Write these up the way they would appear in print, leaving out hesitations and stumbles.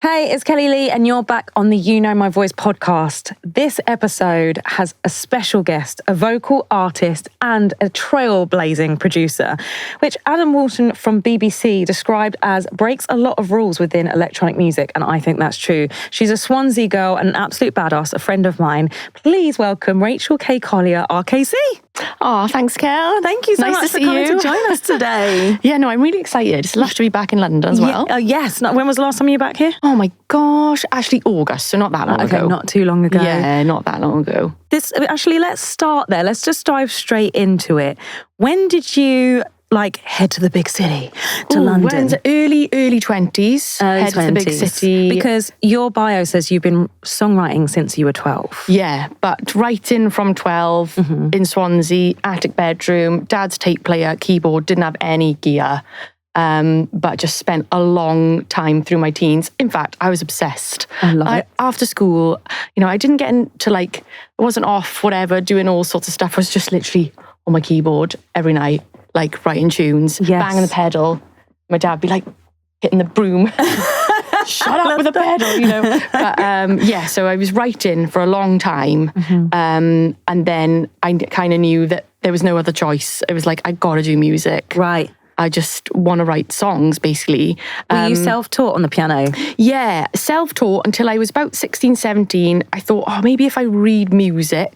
Hey, it's Kelli-Leigh and you're back on the You Know My Voice podcast. This episode has a special guest, a vocal artist and a trailblazing producer, which Adam Walton from BBC described as breaks a lot of rules within electronic music, and I think that's true. She's a Swansea girl and an absolute badass, a friend of mine. Please welcome Rachel K Collier, RKC. Oh, thanks, Kel. Thank you so much for coming to join us today. Yeah, no, I'm really excited. It's lush to be back in London as well. Yes. When was the last time you were back here? Oh my gosh, actually August, so not that long ago. Okay, not too long ago. Yeah, not that long ago. Let's start there. Let's just dive straight into it. When did you head to the big city, to London? Early 20s. Head to the big city. Because your bio says you've been songwriting since you were 12. Yeah, but writing from 12 in Swansea, attic bedroom, dad's tape player, keyboard, didn't have any gear. But just spent a long time through my teens. In fact, I was obsessed. I love it. After school, I didn't get into I wasn't off, whatever, doing all sorts of stuff. I was just literally on my keyboard every night, writing tunes, banging the pedal. My dad would be hitting the broom. Shut up with the pedal, But so I was writing for a long time. And then I kind of knew that there was no other choice. It was I got to do music. Right. I just want to write songs, basically. Were you self-taught on the piano? Yeah, self-taught until I was about 16, 17. I thought, maybe if I read music,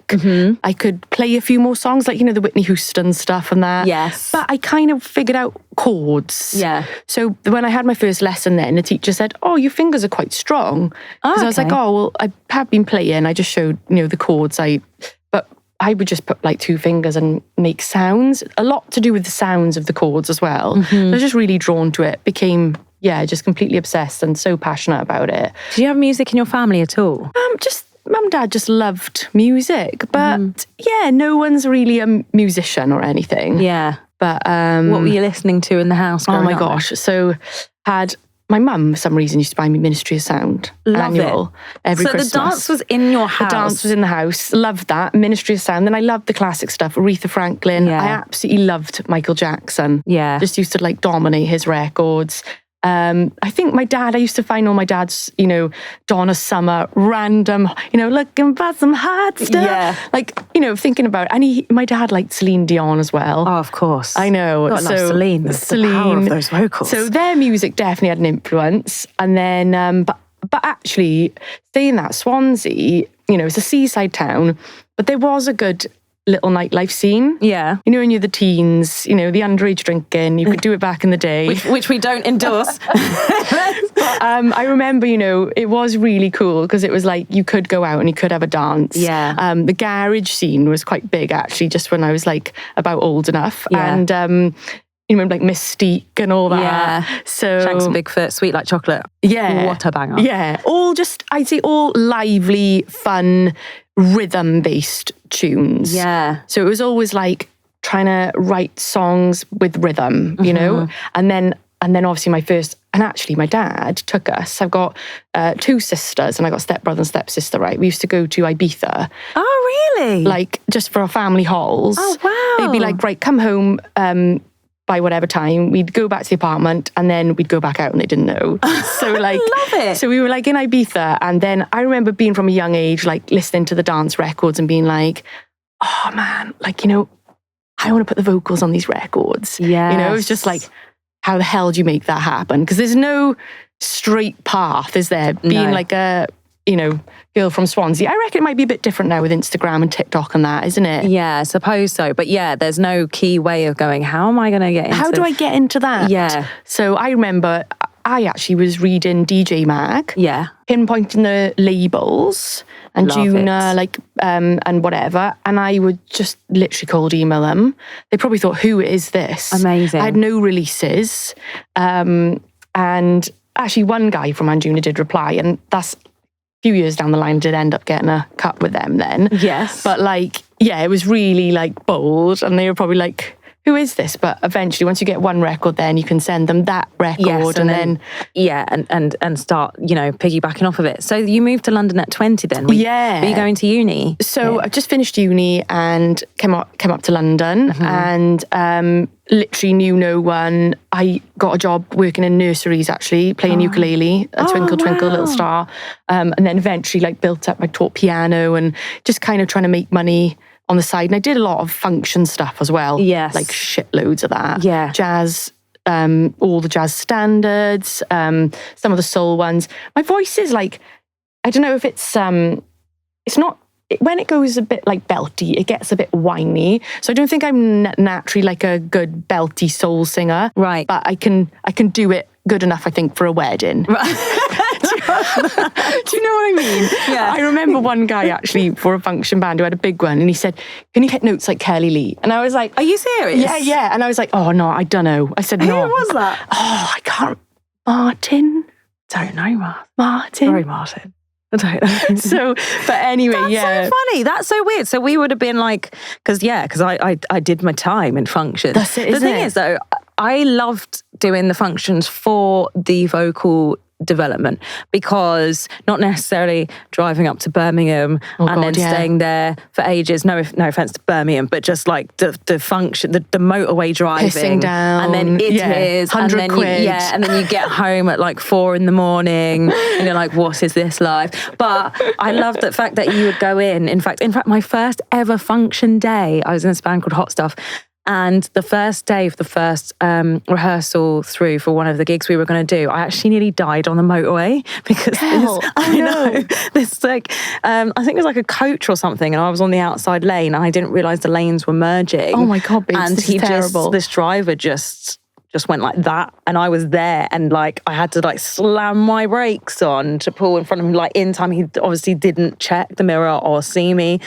I could play a few more songs, the Whitney Houston stuff and that. Yes. But I kind of figured out chords. Yeah. So when I had my first lesson then, the teacher said, your fingers are quite strong. Because I was I have been playing. I just showed, the chords. But I would just put 2 fingers and make sounds. A lot to do with the sounds of the chords as well. I was just really drawn to it. Became, just completely obsessed and so passionate about it. Did you have music in your family at all? Just mum and dad just loved music. But no one's really a musician or anything. Yeah. But what were you listening to in the house? Oh my gosh. So my mum, for some reason, used to buy me Ministry of Sound annual every Christmas. So the dance was in your house? The dance was in the house. Loved that. Ministry of Sound. Then I loved the classic stuff. Aretha Franklin. Yeah. I absolutely loved Michael Jackson. Yeah. Just used to dominate his records. I think I used to find all my dad's, Donna Summer, random, looking for some hot stuff. Yeah. Thinking about it. And my dad liked Celine Dion as well. Oh, of course. I know. God, so Celine, the power of those vocals. So their music definitely had an influence. And then, but actually, staying that Swansea, it's a seaside town, but there was a good little nightlife scene. Yeah. When you're the teens, the underage drinking, you could do it back in the day. Which we don't endorse. But I remember, it was really cool because it was you could go out and you could have a dance. Yeah. The garage scene was quite big, actually, just when I was about old enough. Yeah. And Mystique and all that. Yeah. So Shanks and Bigfoot, Sweet Like Chocolate. Yeah. What a banger. Yeah. I'd say all lively, fun, rhythm-based tunes. Yeah. So it was always trying to write songs with rhythm, And then obviously my dad took us. I've got 2 sisters and I got stepbrother and stepsister, right? We used to go to Ibiza. Oh, really? Just for our family halls. Oh, wow. They'd be right, come home by whatever time. We'd go back to the apartment and then we'd go back out and they didn't know. So I love it. So we were in Ibiza, and then I remember being from a young age, listening to the dance records and being oh man, I want to put the vocals on these records. Yeah. It was just how the hell do you make that happen? Because there's no straight path, is there? Being a girl from Swansea. I reckon it might be a bit different now with Instagram and TikTok and that, isn't it? Yeah, I suppose so. But yeah, there's no key way of going, how am I going to get into... How do I get into that? Yeah. So I remember I actually was reading DJ Mag. Yeah. Pinpointing the labels and Juna, and whatever. And I would just literally cold email them. They probably thought, who is this? Amazing. I had no releases. And actually one guy from Anjuna did reply, and that's... few years down the line, did end up getting a cut with them then. Yes. But it was really bold, and they were probably who is this? But eventually, once you get one record, then you can send them that record, and then start, piggybacking off of it. So you moved to London at 20 then? Were you going to uni? So I just finished uni and came up to London, and literally knew no one. I got a job working in nurseries, actually, playing ukulele, a Twinkle Twinkle Little Star, and then eventually built up. I taught piano and just kind of trying to make money on the side. And I did a lot of function stuff as well. Yes. Like shitloads of that. Yeah. Jazz, all the jazz standards, some of the soul ones. My voice is I don't know if it's not, when it goes a bit belty, it gets a bit whiny. So I don't think I'm naturally a good belty soul singer. Right. But I can do it good enough, I think, for a wedding. Right. Do you know what I mean? Yeah. I remember one guy actually for a function band who had a big one, and he said, "Can you hit notes like Kelli-Leigh?" And I was like, "Are you serious?" Yeah. And I was like, "Oh no, I don't know." I said, "No." Who was that? Oh, I can't. Martin. Don't know, Martin. Sorry, Martin. I don't know. So, but anyway, That's so funny. That's so weird. So we would have been because I did my time in functions. That's it, the thing is, though, I loved doing the functions for the vocal development, because not necessarily driving up to Birmingham staying there for ages. No offense to Birmingham, but just the function, the motorway driving, pissing down, and then it is £100, and then you get home at 4 a.m, and you're like, what is this life? But I love the fact that you would go in. In fact, my first ever function day, I was in this band called Hot Stuff. And the first day of the first rehearsal through for one of the gigs we were going to do, I actually nearly died on the motorway because this I think it was a coach or something, and I was on the outside lane and I didn't realise the lanes were merging. Oh my God, babes, and this driver just went like that, and I was there, and I had to slam my brakes on to pull in front of him in time. He obviously didn't check the mirror or see me,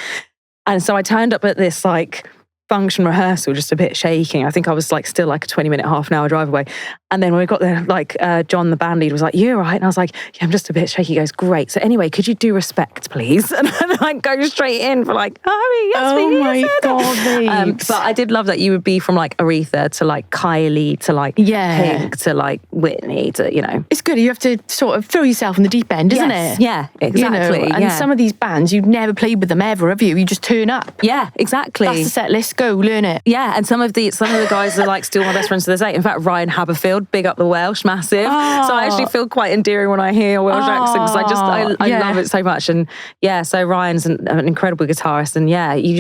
and so I turned up at this function rehearsal just a bit shaking. I think I was still a 20-minute, half an hour drive away. And then when we got there, John, the band leader, was like, "You all right?" And I was like, "Yeah, I'm just a bit shaky." He goes, "Great. So anyway, could you do Respect, please?" And I go straight in for "Hurry, yes, oh my God, babes. But I did love that you would be from Aretha to Kylie to Pink to Whitney to, It's good. You have to sort of throw yourself in the deep end, isn't it? Yeah, exactly. And some of these bands, you've never played with them ever, have you? You just turn up. Yeah, exactly. That's the set list. Go, learn it. Yeah, and some of the guys are still my best friends to this day. In fact, Ryan Haberfield, big up the Welsh, massive. So I actually feel quite endearing when I hear Welsh accents. I love it so much. And yeah, so Ryan's an incredible guitarist, and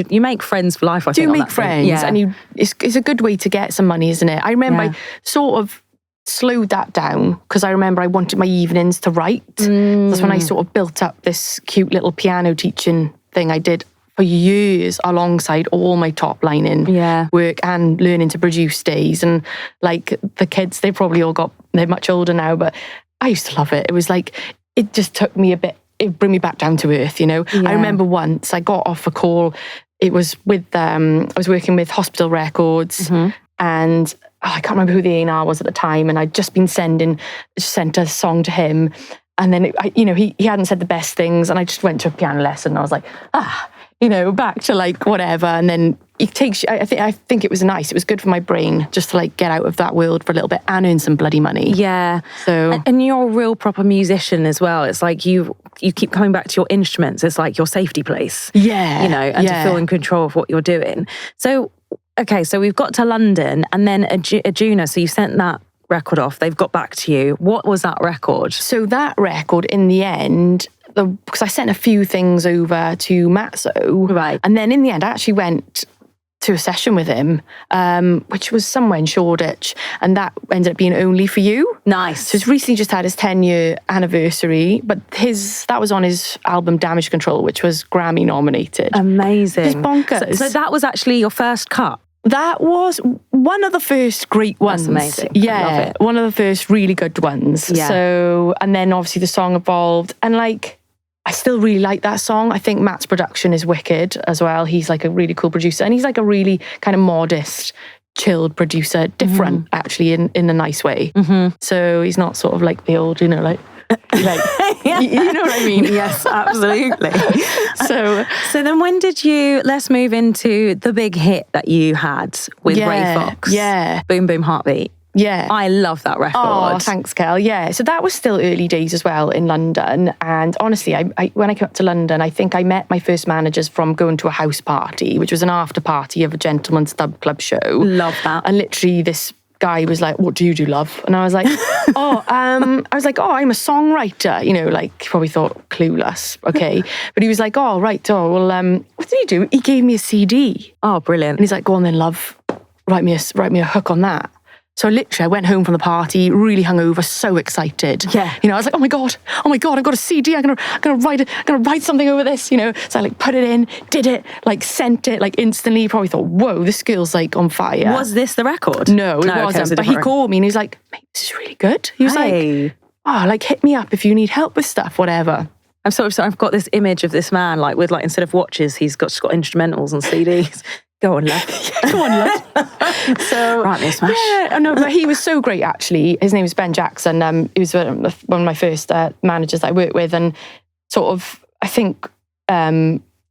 you make friends for life. I think. Do make friends, and it's a good way to get some money, isn't it? I remember I sort of slowed that down because I remember I wanted my evenings to write. That's when I sort of built up this cute little piano teaching thing I did for years alongside all my top lining work and learning to produce days. And the kids, they're much older now, but I used to love it. It was it just took me a bit, it bring me back down to earth, I remember once I got off a call, it was with, I was working with Hospital Records, and I can't remember who the A&R was at the time, and I'd just been sent a song to him, and then he hadn't said the best things, and I just went to a piano lesson, and I was like, back to whatever. And then it takes you, I think it was nice. It was good for my brain just to get out of that world for a little bit and earn some bloody money. Yeah. So and you're a real proper musician as well. It's you keep coming back to your instruments. It's your safety place. Yeah. And to feel in control of what you're doing. So, okay, so we've got to London, and then Adjuna, so you sent that record off. They've got back to you. What was that record? So that record, in the end, because I sent a few things over to Matzo, right? And then in the end, I actually went to a session with him, which was somewhere in Shoreditch, and that ended up being Only For You. Nice. So he's recently just had his 10-year anniversary, but that was on his album Damage Control, which was Grammy nominated. Amazing. It's bonkers. So that was actually your first cut? That was one of the first great ones. That's amazing. Yeah, love it. One of the first really good ones. Yeah. So, and then obviously the song evolved, and I still really like that song. I think Matt's production is wicked as well. He's a really cool producer, and he's a really kind of modest, chilled producer, different actually in a nice way. So he's not sort of the old, You know what I mean? Yes, absolutely. So then when did let's move into the big hit that you had with Ray Foxx. Yeah. Boom Boom Heartbeat. Yeah. I love that record. Oh, thanks, Kel. Yeah. So that was still early days as well in London. And honestly, I when I came up to London, I think I met my first managers from going to a house party, which was an after party of a gentleman's dub club show. Love that. And literally this guy was like, "What do you do, love?" And I was like, "Oh, I'm a songwriter." You know, like he probably thought clueless. Okay. But he was like, "Oh, right. Oh, well, what did he do?" He gave me a CD. Oh, brilliant. And he's like, "Go on then, love. Write me a hook on that." So literally, I went home from the party, really hungover, so excited. Yeah. You know, I was like, oh my God, I've got a CD. I'm gonna write something over this, you know. So I like put it in, did it, like sent it, like instantly. Probably thought, whoa, this girl's like on fire. Was this the record? No, it wasn't. Okay, but he called me and he was like, mate, this is really good. He was like, oh, like hit me up if you need help with stuff, whatever. I've got this image of this man, like with like, instead of watches, he's got instrumentals on CDs. Go on, love. Go on, love. So, right, me smash. Yeah, no, but he was so great, actually. His name was Ben Jackson. He was one of my first managers that I worked with. And sort of, I think, you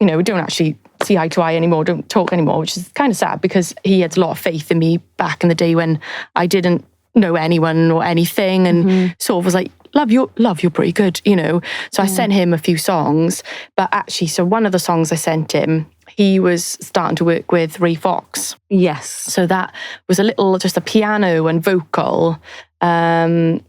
know, we don't actually see eye to eye anymore, don't talk anymore, which is kind of sad because he had a lot of faith in me back in the day when I didn't know anyone or anything and sort of was like, love, you're pretty good, you know. So I sent him a few songs, but actually, so one of the songs I sent him, he was starting to work with Ray Foxx. Yes. So that was just a piano and vocal. And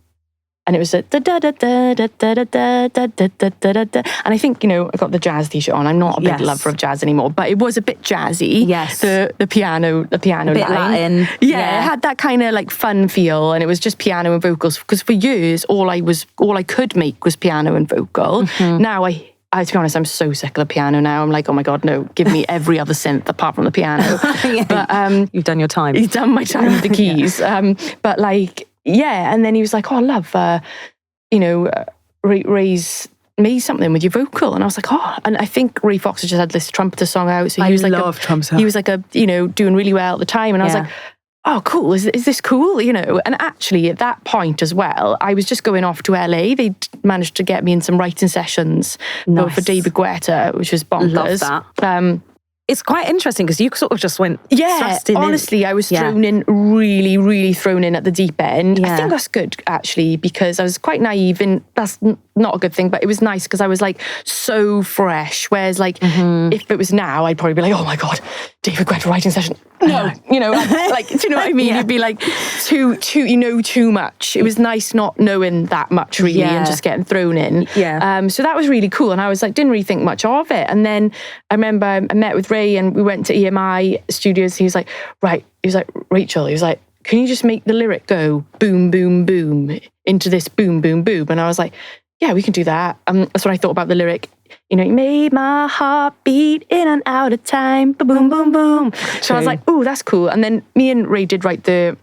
it was a da da da da da da da da da da da da. And I think, you know, I got the jazz t-shirt on. I'm not a big lover of jazz anymore, but it was a bit jazzy. Yes. The piano a bit line. Latin. Yeah, it had that kind of like fun feel, and it was just piano and vocals. Because for years, all I could make was piano and vocal. Now to be honest, I'm so sick of the piano now. I'm like, oh my God, no, give me every other synth apart from the piano. But you've done your time. You've done my time with the keys. But like, yeah. And then he was like, oh, love, you know, Ray's made something with your vocal. And I was like, oh. And I think Ray Foxx had just had this trumpeter song out. So he was like trumpeter. He was like you know, doing really well at the time. And I was like, oh, cool. Is this cool? You know, and actually at that point as well, I was just going off to LA. They managed to get me in some writing sessions for David Guetta, which was bonkers. Love that. It's quite interesting because you sort of just went thrust in. Honestly, I was thrown in, really, really thrown in at the deep end. I think that's good, actually, because I was quite naive, and that's not a good thing, but it was nice because I was like so fresh. Whereas like if it was now, I'd probably be like, oh my God, David Guetta writing session. No, you know, like, do you know what I mean? You'd be like too much. It was nice not knowing that much really and just getting thrown in. Yeah. So that was really cool. And I was like, didn't really think much of it. And then I remember I met with Ray and we went to EMI Studios. He was like, Rachel, he was like, can you just make the lyric go boom, boom, boom into this boom, boom, boom? And I was like, yeah, we can do that. That's what I thought about the lyric. You know, you made my heart beat in and out of time. Boom, boom, boom. So I was like, oh, that's cool. And then me and Ray did write the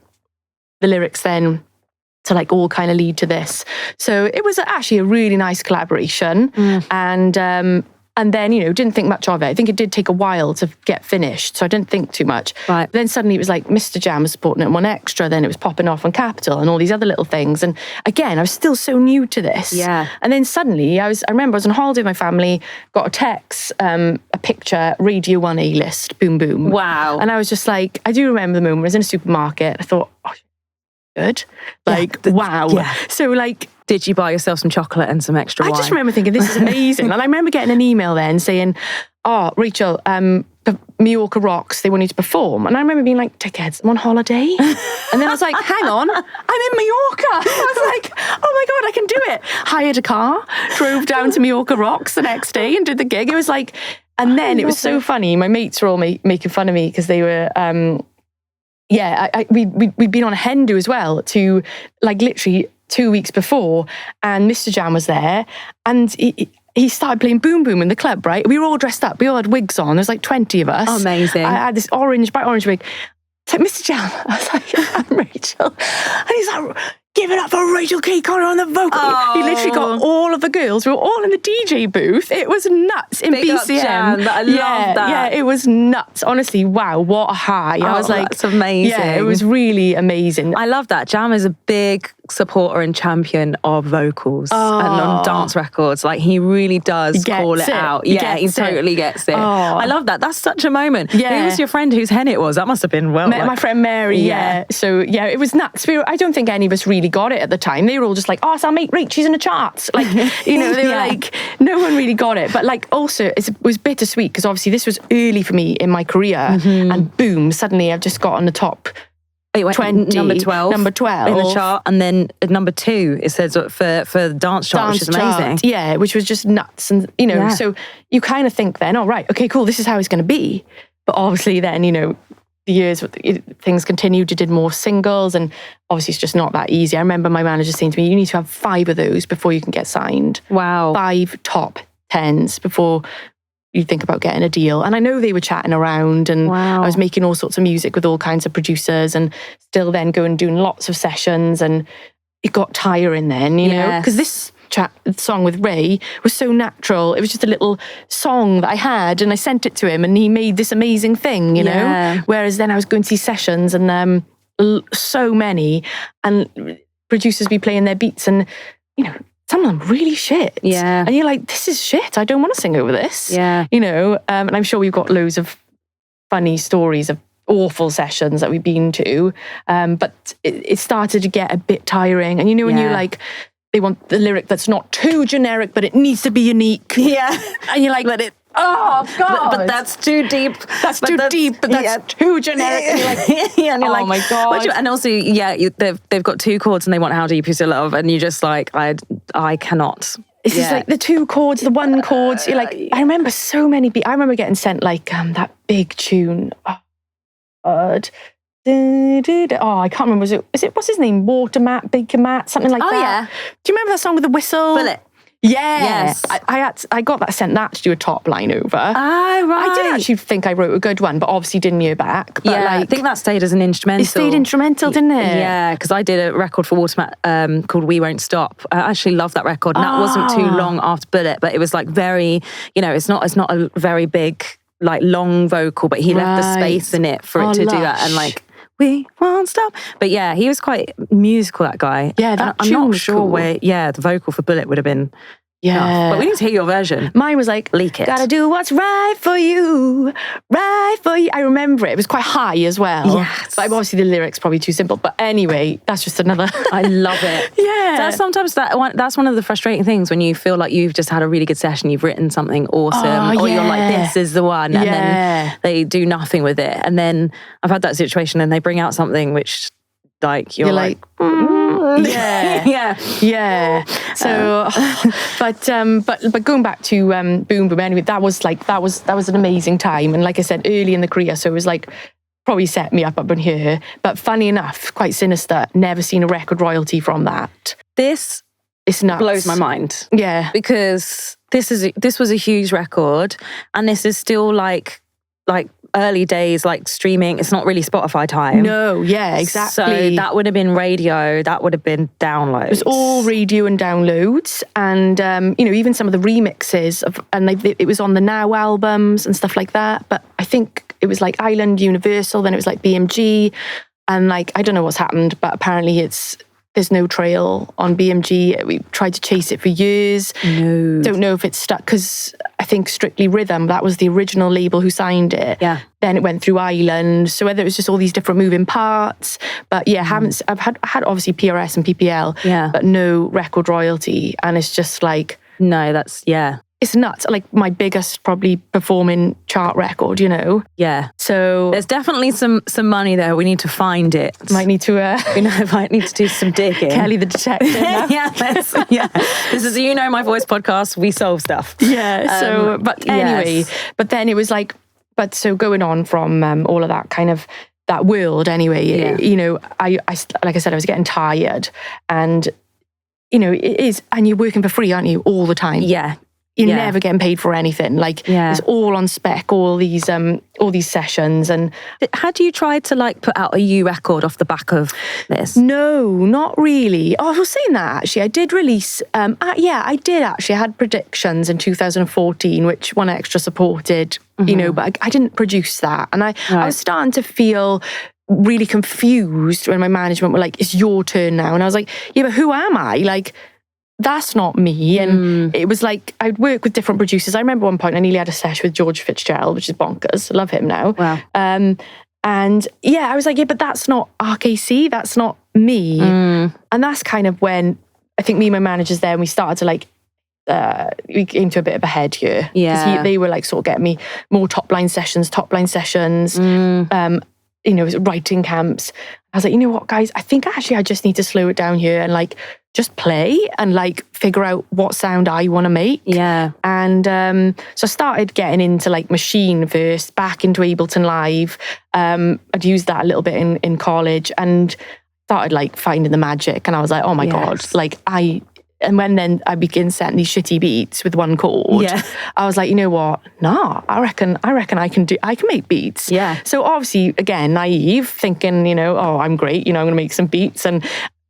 lyrics then to like all kind of lead to this. So it was actually a really nice collaboration. And then, you know, didn't think much of it. I think it did take a while to get finished, so I didn't think too much. Right. Then suddenly it was like Mr. Jam was supporting it on One Extra, then it was popping off on Capital and all these other little things. And again, I was still so new to this. Yeah. And then suddenly, I remember I was on holiday with my family, got a text, a picture, Radio 1 A-list, boom, boom. Wow. And I was just like, I do remember the moment, I was in a supermarket, I thought, oh, good. Like, wow. Yeah. So like, did you buy yourself some chocolate and some extra wine? I just remember thinking, this is amazing. And I remember getting an email then saying, oh, Rachel, Mallorca Rocks, they want you to perform. And I remember being like, dickheads, I'm on holiday. And then I was like, hang on, I'm in Mallorca. I was like, oh my God, I can do it. Hired a car, drove down to Mallorca Rocks the next day and did the gig. It was like, and then it was so funny. My mates were all making fun of me because they were... we'd been on a hen do as well to like literally 2 weeks before, and Mr. Jam was there, and he started playing Boom Boom in the club, right? We were all dressed up. We all had wigs on. There was like 20 of us. Amazing. I had this bright orange wig. It's like, Mr. Jam. I was like, I'm Rachel. And he's like, give it up for Rachel K Collier on the vocal. Oh. He literally got all of the girls. We were all in the DJ booth. It was nuts in Big up BCM. Jan. I love that. Yeah, it was nuts. Honestly, wow, what a high. I was like, that's amazing. Yeah, it was really amazing. I love that. Jam is a big supporter and champion of vocals and on dance records. Like, he really does call it out. Yeah, he totally gets it. I love that. That's such a moment. Yeah. Who was your friend whose hen it was? That must have been My friend Mary, yeah. So, yeah, it was nuts. I don't think any of us really got it at the time. They were all just like, oh, it's our mate Rach, she's in the charts. Like, you know, they were like, no one really got it. But like, also, it was bittersweet because obviously this was early for me in my career. And boom, suddenly I've just got on the top 20, number 12 in the chart, and then number 2 it says for the dance chart, which is amazing. Yeah, which was just nuts. And you know, so you kind of think then, oh right, okay, cool, this is how it's going to be. But obviously then, you know, the years things continued. You did more singles, and obviously it's just not that easy. I remember my manager saying to me, you need to have 5 of those before you can get signed. Wow. 5 top 10s before you think about getting a deal. And I know they were chatting around, and I was making all sorts of music with all kinds of producers, and still then going and doing lots of sessions, and it got tiring then, you know, because this song with Ray was so natural. It was just a little song that I had, and I sent it to him, and he made this amazing thing, you know. Whereas then I was going to see sessions, and so many, and producers be playing their beats, and you know, some of them really shit. Yeah. And you're like, this is shit. I don't want to sing over this. Yeah. You know, and I'm sure we've got loads of funny stories of awful sessions that we've been to. But it started to get a bit tiring. And you know, when you're like, they want the lyric that's not too generic, but it needs to be unique. Yeah. And you're like, oh God. But that's too deep. That's too deep, but that's too generic. And you're like, and you're oh my God. And also, they've got 2 chords and they want How Deep Is Your Love, and you're just like, I cannot. It's just like the 2 chords, the 1 chords. You're like, I remember so many I remember getting sent like that big tune. Oh, God. Oh, I can't remember. Is it what's his name? Watermat, Baker Mat, something like that. Yeah. Do you remember that song with the whistle? Bullet. Yeah. Yes. I got that sent that to do a top line over. Ah, right. I did actually think I wrote a good one, but obviously didn't hear back. But I think that stayed as an instrumental. It stayed instrumental, didn't it? Yeah, because I did a record for Watermat called We Won't Stop. I actually love that record, and that wasn't too long after Bullet, but it was like very, you know, it's not a very big, like long vocal, but he left the space in it for it to do that, and like, we won't stop. But yeah, he was quite musical, that guy. Yeah, that I'm not sure cool. where, the vocal for Bullet would have been. Yeah. But we need to hear your version. Mine was like, leak it. Gotta do what's right for you, right for you. I remember it. It was quite high as well. Yes. But obviously the lyrics probably too simple. But anyway, that's just another. I love it. Yeah. So sometimes that's one of the frustrating things when you feel like you've just had a really good session, you've written something awesome, or you're like, this is the one. And then they do nothing with it. And then I've had that situation and they bring out something which like, you're like yeah. So, but going back to Boom Boom. Anyway, that was an amazing time, and like I said, early in the career, so it was like probably set me up in here. But funny enough, quite sinister. Never seen a record royalty from that. It's nuts. Blows my mind. Yeah, because this was a huge record, and this is still like early days, like streaming. It's not really Spotify time. No, yeah, exactly. So that would have been radio. That would have been downloads. It was all radio and downloads, and you know, even some of the remixes it was on the Now albums and stuff like that. But I think it was like Island, Universal, then it was like BMG, and like I don't know what's happened, but apparently there's no trail on BMG. We tried to chase it for years. No. Don't know if it's stuck, because I think Strictly Rhythm, that was the original label who signed it. Yeah. Then it went through Island. So whether it was just all these different moving parts. But yeah, I've had obviously PRS and PPL, but no record royalty. And it's just like... No, that's, It's nuts. Like my biggest probably performing chart record, you know? Yeah. So there's definitely some money there. We need to find it. Might need to might need to do some digging. Kelly the detective. This is My Voice podcast. We solve stuff. Yeah. So but anyway, but then it was like, so going on from all of that kind of that world anyway, you know, I like I said, I was getting tired, and you know, it is, and you're working for free, aren't you, all the time? Yeah. you're never getting paid for anything. Like it's all on spec, all these sessions. And had you tried to like put out a U record off the back of this? No, not really. Oh, I was saying that actually. I did release, I did actually. I had Predictions in 2014, which One Extra supported, you know, but I didn't produce that. And I was starting to feel really confused when my management were like, it's your turn now. And I was like, yeah, but who am I? Like, that's not me. And it was like, I'd work with different producers. I remember one point I nearly had a sesh with George Fitzgerald, which is bonkers. I love him now. Wow. And yeah, I was like, yeah, but that's not RKC. That's not me. And that's kind of when I think me and my managers there, and we started to like, we came to a bit of a head here. Yeah. They were like sort of getting me more top line sessions, you know, writing camps. I was like, you know what, guys, I think actually I just need to slow it down here and like just play and like figure out what sound I want to make. Yeah. And so I started getting into like Machine first, back into Ableton Live. I'd used that a little bit in college and started like finding the magic. And I was like, oh my God, like and when then I began setting these shitty beats with one chord, I was like, you know what? Nah, I reckon I can make beats. Yeah. So obviously, again, naive, thinking, you know, oh, I'm great, you know, I'm going to make some beats. And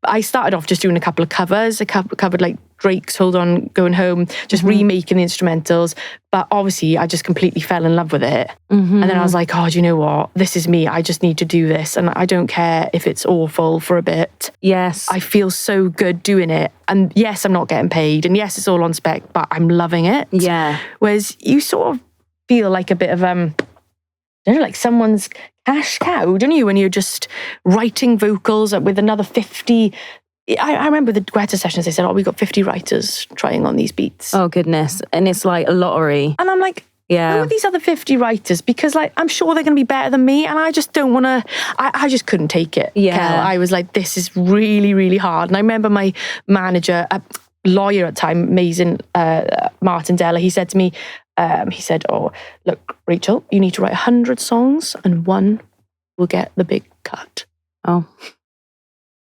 I started off just doing a couple of covers. I covered like Drake's Hold On, Going Home, just remaking the instrumentals. But obviously, I just completely fell in love with it. And then I was like, oh, do you know what? This is me. I just need to do this. And I don't care if it's awful for a bit. Yes. I feel so good doing it. And yes, I'm not getting paid. And yes, it's all on spec, but I'm loving it. Yeah. Whereas you sort of feel like a bit of, I don't know, like someone's cash cow, don't you? When you're just writing vocals with another 50. I remember the Greta sessions, they said, oh, we got 50 writers trying on these beats. Oh, goodness. And it's like a lottery. And I'm like, who are these other 50 writers? Because like, I'm sure they're going to be better than me. And I just don't want to, I just couldn't take it. Yeah. Kel. I was like, this is really, really hard. And I remember my manager, a lawyer at the time, amazing, Martin Della, he said to me, he said, oh, look, Rachel, you need to write 100 songs and one will get the big cut. Oh,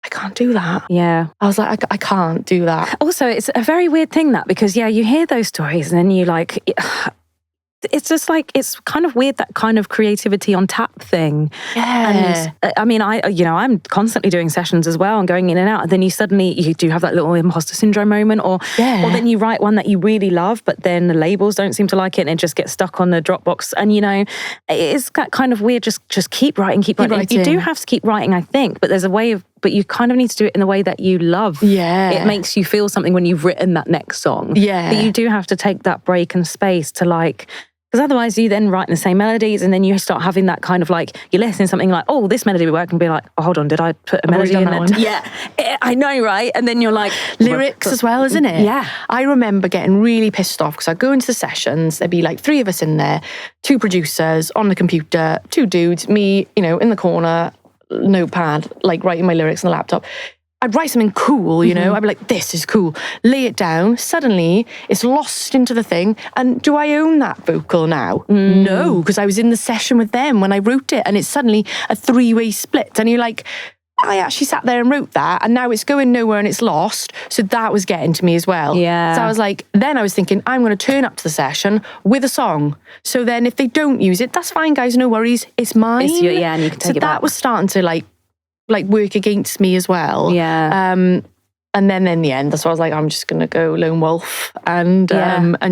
I can't do that. Yeah. I was like, I can't do that. Also, it's a very weird thing that, because you hear those stories and then you like, it's just like, it's kind of weird, that kind of creativity on tap thing. Yeah. And I mean, I'm constantly doing sessions as well and going in and out. And then you do have that little imposter syndrome moment, or then you write one that you really love, but then the labels don't seem to like it and it just gets stuck on the Dropbox. And, you know, it's kind of weird. Just keep writing. You do have to keep writing, I think, but there's a way of, but you kind of need to do it in the way that you love. Yeah. It makes you feel something when you've written that next song. Yeah. But you do have to take that break and space to like, because otherwise you then write the same melodies and then you start having that kind of like, you're listening to something like, oh, this melody will work, and be like, oh, hold on, did I put a melody in there? Yeah, I know, right? And then you're like... Lyrics as well, isn't it? Yeah. I remember getting really pissed off because I'd go into the sessions, there'd be like 3 of us in there, 2 producers on the computer, 2 dudes, me, you know, in the corner, notepad, like writing my lyrics on the laptop. I'd write something cool, you know, I'd be like, this is cool. Lay it down. Suddenly, it's lost into the thing. And do I own that vocal now? No, because I was in the session with them when I wrote it. And it's suddenly a 3-way split. And you're like, I actually sat there and wrote that. And now it's going nowhere and it's lost. So that was getting to me as well. Yeah. So I was like, then I was thinking, I'm going to turn up to the session with a song. So then if they don't use it, that's fine, guys, no worries. It's mine. It's and you can take it back. So that was starting to like work against me as well. Yeah. And then in the end, that's why I was like, I'm just going to go lone wolf and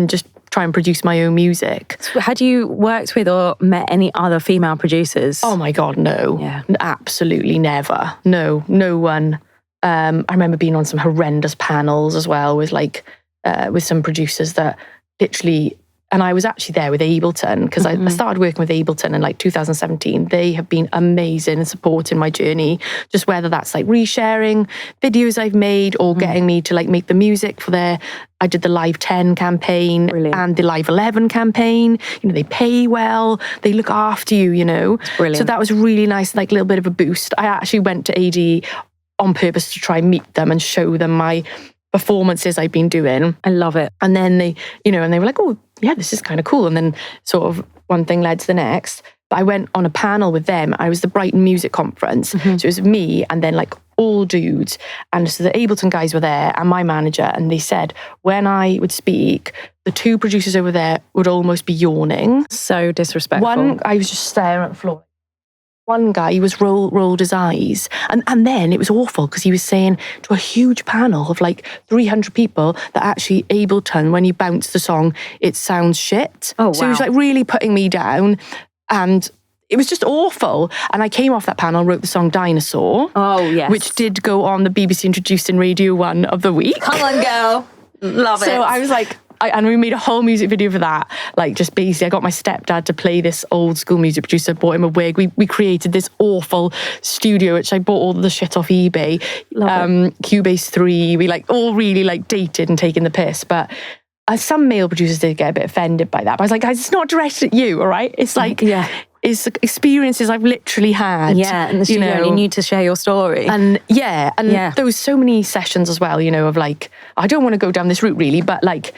just try and produce my own music. So had you worked with or met any other female producers? Oh my God, no. Yeah. Absolutely never. No one. I remember being on some horrendous panels as well with with some producers that literally... And I was actually there with Ableton because I started working with Ableton in like 2017. They have been amazing in supporting my journey, just whether that's like resharing videos I've made or getting me to like make the music for I did the Live 10 campaign and the Live 11 campaign. You know, they pay well, they look after you, you know. Brilliant. So that was really nice, like a little bit of a boost. I actually went to AD on purpose to try and meet them and show them my performances I've been doing. I love it. And then they, you know, and they were like, oh, yeah, this is kind of cool. And then sort of one thing led to the next. But I went on a panel with them. I was the Brighton Music Conference. So it was me and then like all dudes. And so the Ableton guys were there and my manager, and they said when I would speak, the two producers over there would almost be yawning. So disrespectful. One, I was just staring at the floor. One guy, he was rolled his eyes. And then it was awful because he was saying to a huge panel of like 300 people that actually Ableton, when you bounce the song, it sounds shit. Oh, wow. So he was like really putting me down, and it was just awful. And I came off that panel, wrote the song Dinosaur. Oh, yes. Which did go on the BBC Introduced in Radio 1 of the week. Come on, girl. Love it. So I was like, and we made a whole music video for that. Like, just basically, I got my stepdad to play this old school music producer, bought him a wig. We created this awful studio, which I bought all the shit off eBay. Cubase 3. We like all really like dated and taking the piss. But some male producers did get a bit offended by that. But I was like, guys, it's not directed at you, all right? It's like, it's experiences I've literally had. Yeah, in the studio, you need to share your story. And there was so many sessions as well, of like, I don't want to go down this route really, but like,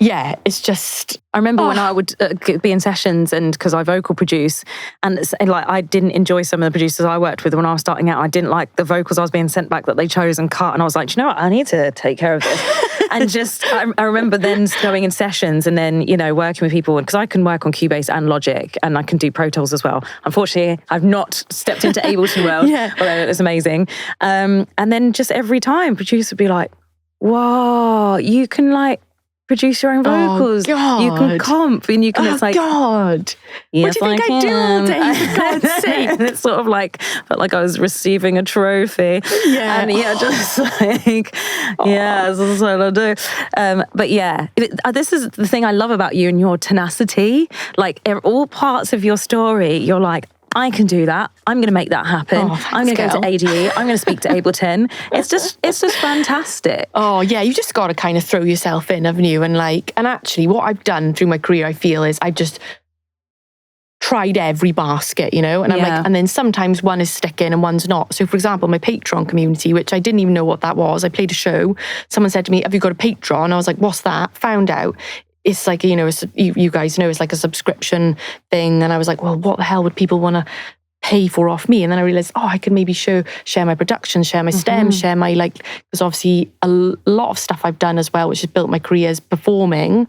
yeah, it's just... I remember when I would be in sessions, and because I vocal produce, and like I didn't enjoy some of the producers I worked with when I was starting out. I didn't like the vocals I was being sent back that they chose and cut, and I was like, do you know what, I need to take care of this. And just, I remember then going in sessions and then, working with people, because I can work on Cubase and Logic, and I can do Pro Tools as well. Unfortunately, I've not stepped into Ableton world, although it was amazing. And then just every time, producer would be like, whoa, you can like produce your own vocals. God. You can comp, and you can. It's like, God, yes, what do you think I do all day? For God's sake! And it's sort of like felt like I was receiving a trophy. Yeah, and just like, this is what I do. But yeah, this is the thing I love about you and your tenacity. Like all parts of your story, you're like, I can do that. I'm going to make that happen. I'm going to go to ADE. I'm going to speak to Ableton. It's just fantastic. Oh yeah, you just got to kind of throw yourself in, haven't you? And actually, what I've done through my career, I feel, is I've just tried every basket, and I'm like, and then sometimes one is sticking and one's not. So for example, my Patreon community, which I didn't even know what that was. I played a show. Someone said to me, "Have you got a Patreon?" I was like, "What's that?" Found out. It's like, you guys know, it's like a subscription thing. And I was like, well, what the hell would people want to pay for off me? And then I realized, I could maybe share my production, share my stems, share my because obviously a lot of stuff I've done as well, which has built my career, is performing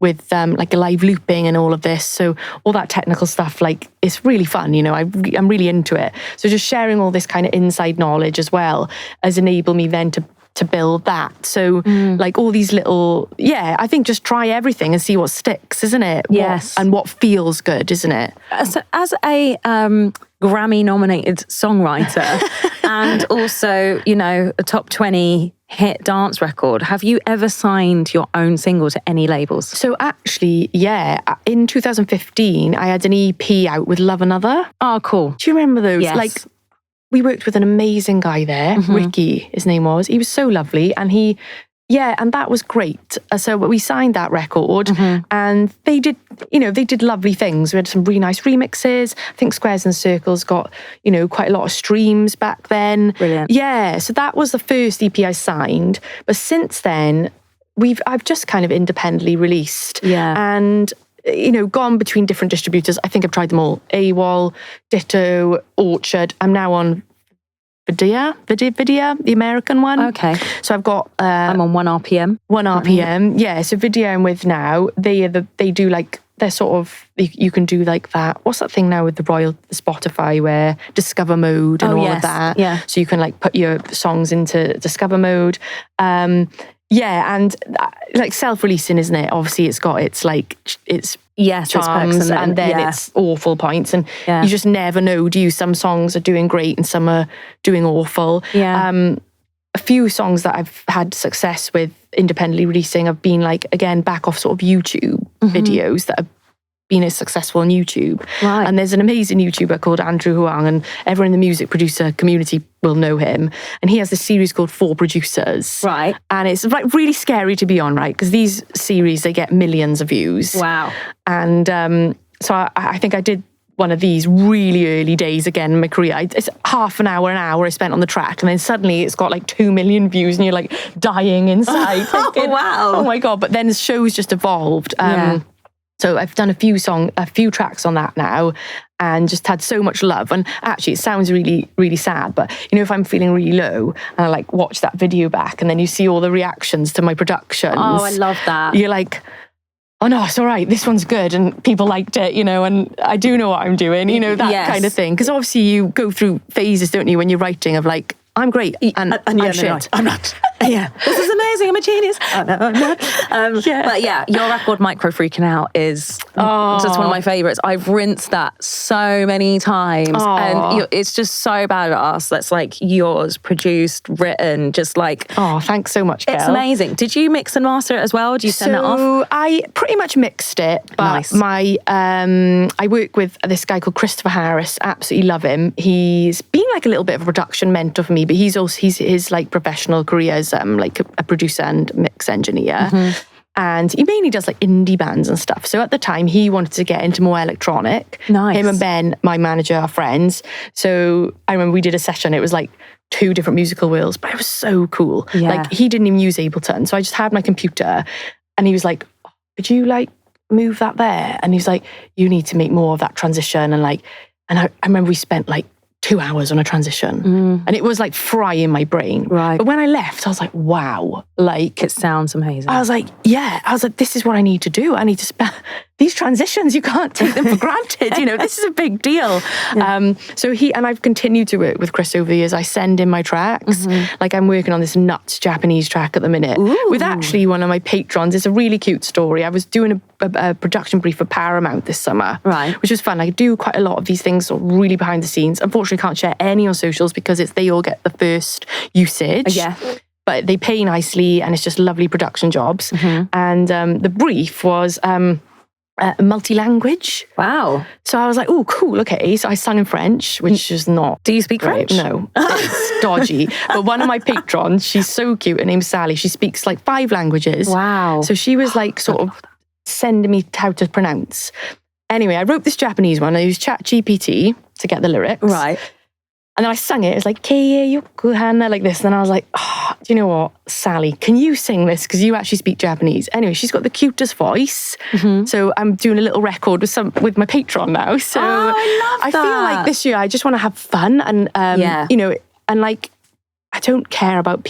with like live looping and all of this. So all that technical stuff, like, it's really fun, I'm really into it. So just sharing all this kind of inside knowledge as well has enabled me then to build that. So like all these little, I think just try everything and see what sticks, isn't it? Yes. And what feels good, isn't it? So as a Grammy nominated songwriter and also, a top 20 hit dance record, have you ever signed your own single to any labels? So actually, in 2015, I had an EP out with Love Another. Oh, cool. Do you remember those? Yes. Like, we worked with an amazing guy there, Ricky, his name was. He was so lovely, and and that was great. So we signed that record, and they did lovely things. We had some really nice remixes. I think Squares and Circles got, quite a lot of streams back then. Brilliant. Yeah, so that was the first EP I signed. But since then, I've just kind of independently released. Yeah. And gone between different distributors. I think I've tried them all. AWOL, Ditto, Orchard. I'm now on Vidya, the American one. Okay. So I've got... I'm on 1 RPM. 1 RPM, yeah. So Vidya I'm with now. They do like... They're sort of... You can do like that. What's that thing now with the Spotify where Discover mode and all of that? Yeah. So you can like put your songs into Discover mode. And like self-releasing, isn't it? Obviously, it's got its charms and then it's awful points, and you just never know. Do you? Some songs are doing great and some are doing awful. Yeah. A few songs that I've had success with independently releasing have been like, again, back off sort of YouTube videos that have been as successful on YouTube. Right. And there's an amazing YouTuber called Andrew Huang, and everyone in the music producer community will know him. And he has this series called 4 Producers. Right. And it's like really scary to be on, right? Because these series, they get millions of views. Wow. And so I think I did one of these really early days again in my career. It's half an hour I spent on the track, and then suddenly it's got like 2 million views, and you're like dying inside. Thinking, wow. Oh my God. But then the show's just evolved. So I've done a few tracks on that now, and just had so much love. And actually, it sounds really, really sad, but if I'm feeling really low and I like watch that video back, and then you see all the reactions to my productions. Oh, I love that. You're like, oh no, it's all right. This one's good, and people liked it, and I do know what I'm doing, that kind of thing. Because obviously, you go through phases, don't you, when you're writing of like, I'm great and I'm shit. No, I'm not. Yeah, this is amazing. I'm a genius. Oh, no, I'm not. But yeah, your record Micro Freaking Out is just one of my favourites. I've rinsed that so many times, and it's just so badass. That's like yours, produced, written, just like. Oh, thanks so much, Kel. It's amazing. Did you mix and master it as well? Do you send that off? So I pretty much mixed it, but nice. I work with this guy called Christopher Harris. Absolutely love him. He's been like a little bit of a production mentor for me, but his like professional career is like a producer and mix engineer. Mm-hmm. And he mainly does like indie bands and stuff. So at the time, he wanted to get into more electronic. Nice. Him and Ben, my manager, are friends. So I remember we did a session. It was like 2 different musical worlds, but it was so cool. Yeah. Like he didn't even use Ableton. So I just had my computer, and he was like, could you like move that there? And he was like, you need to make more of that transition. And I remember we spent like 2 hours on a transition, and it was like frying my brain. Right. But when I left, I was like, wow, like it sounds amazing. I was like, this is what I need to do. I need to spend these transitions. You can't take them for granted. This is a big deal. Yeah. So I've continued to work with Chris over the years. I send in my tracks. Mm-hmm. Like I'm working on this nuts Japanese track at the minute. Ooh. With actually one of my patrons. It's a really cute story. I was doing a production brief for Paramount this summer, right? Which was fun. I do quite a lot of these things really behind the scenes. Unfortunately, can't share any on socials because they all get the first usage. Yeah. But they pay nicely, and it's just lovely production jobs. Mm-hmm. And the brief was multi-language. Wow. So I was like, oh, cool, okay. So I sung in French, which is not... Do you speak great. French? No, it's dodgy. But one of my patrons, she's so cute, her name's Sally. She speaks like 5 languages. Wow. So she was like sort of sending me how to pronounce. Anyway, I wrote this Japanese one. I used ChatGPT to get the lyrics. Right. And then I sang it. It was like, Kei Yokohana, like this. And then I was like, oh, do you know what, Sally, can you sing this? Because you actually speak Japanese. Anyway, she's got the cutest voice. Mm-hmm. So I'm doing a little record with my patron now. So I love that. I feel like this year I just want to have fun and, and like, I don't care about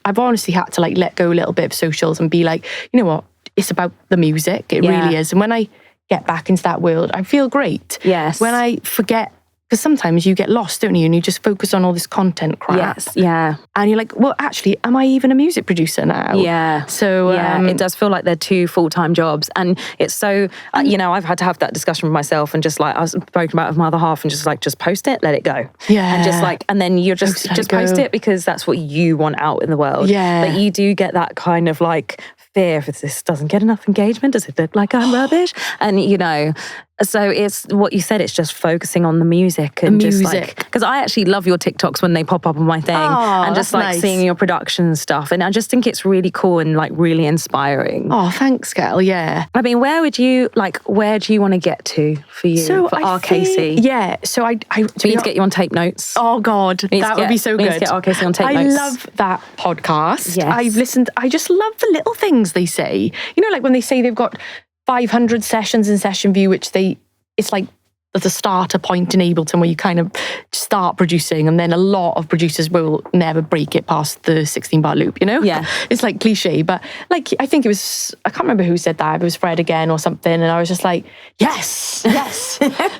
I've honestly had to like let go a little bit of socials and be like, you know what, it's about the music. It really is. And when I get back into that world, I feel great. Yes. When I forget, because sometimes you get lost, don't you? And you just focus on all this content crap. Yes, yeah. And you're like, well, actually, am I even a music producer now? Yeah. So it does feel like they're 2 full-time jobs. And it's so, I've had to have that discussion with myself and just like, I was spoken about with my other half and just like, just post it, let it go. Yeah. And just like, and then you're just post it because that's what you want out in the world. Yeah. But you do get that kind of like fear if this doesn't get enough engagement. Does it look like I'm rubbish? And, so it's what you said, it's just focusing on the music and just like, because I actually love your TikToks when they pop up on my thing and just like seeing your production stuff. And I just think it's really cool and like really inspiring. Oh, thanks, Kel. Yeah. I mean, where do you want to get to for you, for RKC? So I need to get you on tape notes. Oh God, that would be so good. Need to get RKC on tape notes. I love that podcast. Yes. I've listened. I just love the little things they say. Like when they say they've got 500 sessions in Session View, it's like the starter point in Ableton where you kind of start producing, and then a lot of producers will never break it past the 16-bar loop, Yeah. It's like cliche, but like, I think I can't remember who said that. It was Fred again or something. And I was just like, yes.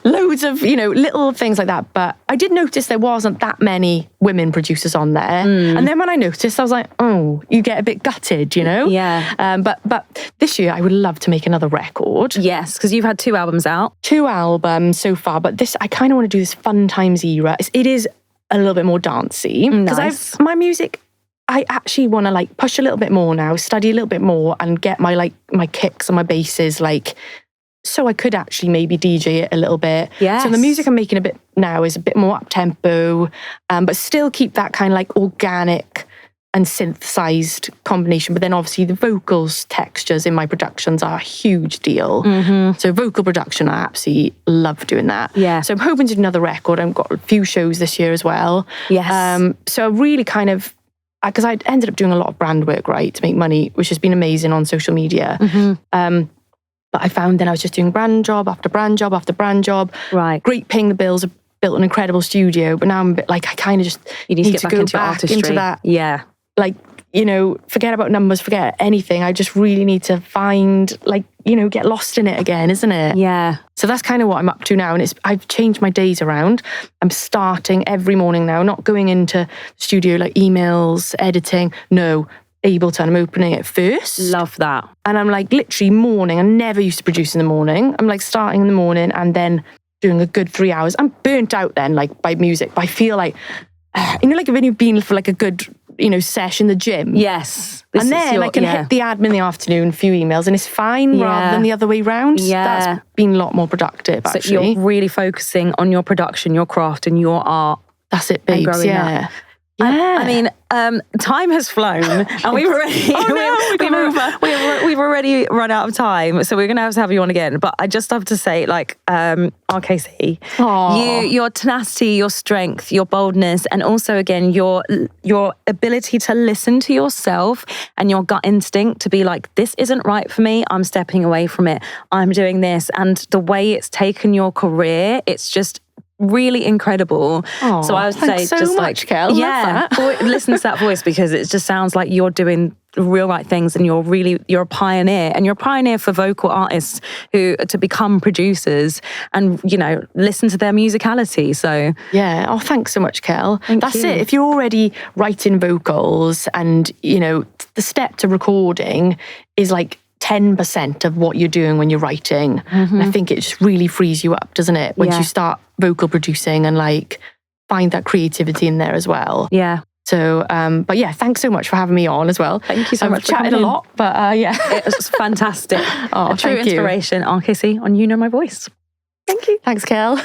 Loads of, little things like that. But I did notice there wasn't that many women producers on there. And then when I noticed, I was like, oh, you get a bit gutted, Yeah. But this year I would love to make another record. Yes, because you've had 2 albums out. 2 albums so far, but I kind of want to do this Fun Times era. It is a little bit more dancey because my music, I actually want to like push a little bit more now, study a little bit more, and get my kicks and my basses so I could actually maybe DJ it a little bit. Yes. So the music I'm making a bit now is a bit more up tempo, but still keep that kind of like organic and synthesized combination. But then obviously the vocals textures in my productions are a huge deal. Mm-hmm. So vocal production, I absolutely love doing that. Yeah. So I'm hoping to do another record. I've got a few shows this year as well. Yes. So I really kind of, because I ended up doing a lot of brand work, right, to make money, which has been amazing on social media. Mm-hmm. But I found then I was just doing brand job after brand job after brand job. Right. Great paying the bills, built an incredible studio, but now I'm a bit like, I kind of just you need to get back go into artistry. into that. Yeah. Like, forget about numbers, forget anything. I just really need to find, get lost in it again, isn't it? Yeah. So that's kind of what I'm up to now. And I've changed my days around. I'm starting every morning now, not going into the studio like emails, editing. No, Ableton, I'm opening it first. Love that. And I'm like literally morning. I never used to produce in the morning. I'm like starting in the morning and then doing a good 3 hours. I'm burnt out then, like by music, but I feel like, like when you've been for like a good, sesh in the gym. Yes. And then I can hit the admin in the afternoon, a few emails, and it's fine rather than the other way round. Yeah. That's been a lot more productive, actually. So you're really focusing on your production, your craft, and your art. That's it, babes. Yeah. Yeah. I mean, time has flown, and we've already we've already run out of time. So we're going to have you on again. But I just have to say, RKC, your tenacity, your strength, your boldness, and also again your ability to listen to yourself and your gut instinct to be like, this isn't right for me. I'm stepping away from it. I'm doing this, and the way it's taken your career, it's just really incredible. So I would say so just much, Kel. Listen to that voice, because it just sounds like you're doing the real right things, and you're a pioneer, and you're a pioneer for vocal artists who to become producers and listen to their musicality. So yeah, thanks so much, Kel. That's you. it. If you're already writing vocals and the step to recording is like 10% of what you're doing when you're writing. Mm-hmm. I think it just really frees you up, doesn't it? Once you start vocal producing and find that creativity in there as well. Yeah. So, but yeah, thanks so much for having me on as well. Thank you so much. I've chatted a lot, but yeah. It was fantastic. A true inspiration, RKC on You Know My Voice. Thank you. Thanks, Kel.